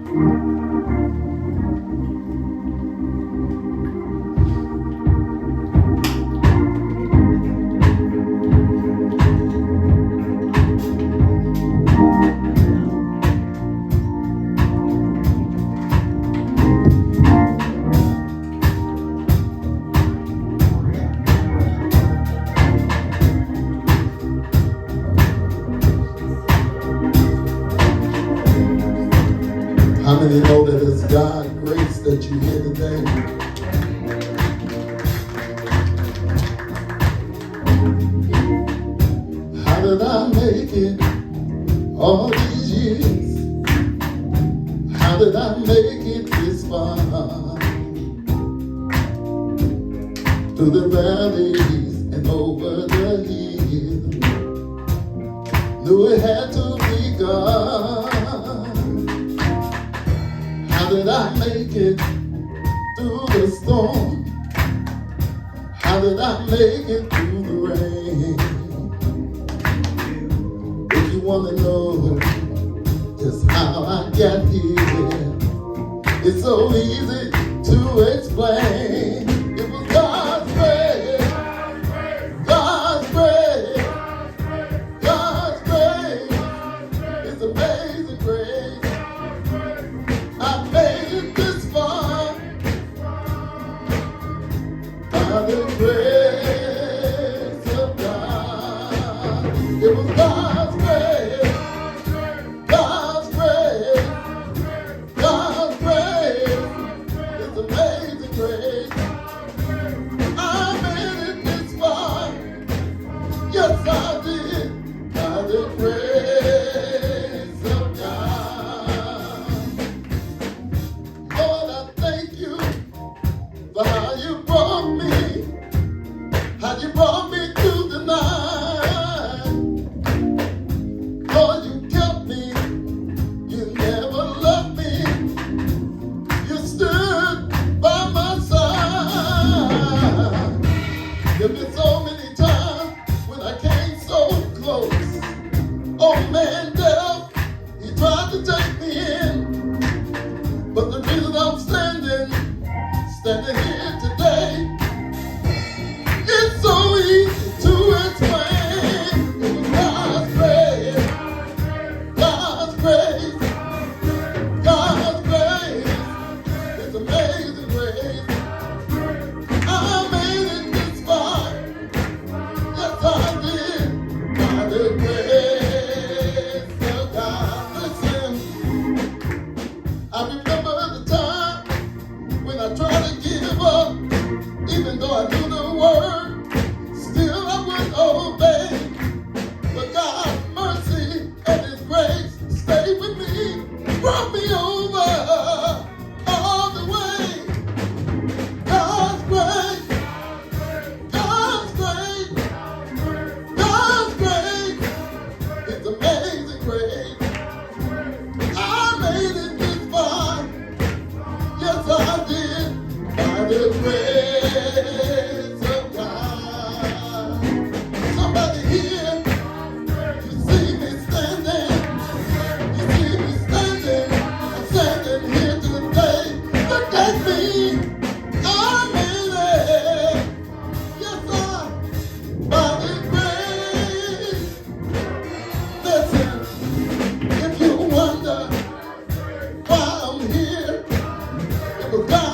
How many know that it's God's grace that you're here today? How did I make it all these years? How did I make it this far? Through the valleys and over the hills. Knew it had to be God. How did I make it through the storm? How did I make it through the rain? If you want to know just how I got here, it's so easy to explain. It was God's grace, God's grace, God's grace. It's amazing grace. I made it this far by the grace of God. It was God's grace, God's grace, God's grace. It's amazing grace. I made it this far. Yes, I did, by the grace of God. Lord, I thank you for how you brought me, through the night. Lord, you kept me, you never left me, you stood by my side. There've been so many times when I came so close. Oh man, death, he tried to take me in. But the reason I'm standing here today, it's so easy to explain. It was God's grace, God's grace, God's grace. It's amazing grace. I made it this far. Yes, I did, by the grace of God. Listen, I remember the time when I tried to give up, even though I knew the word, still I wouldn't obey. But God's mercy and His grace stayed with me, brought me over all the way. God's grace, God's grace, God's grace, it's amazing grace. I made it this far. Yes, I did, by the grace of God. Somebody here, you see me standing, I'm standing here today. Look at me, I made it. Yes, I, by the grace. Listen, if you wonder why I'm here, it was God.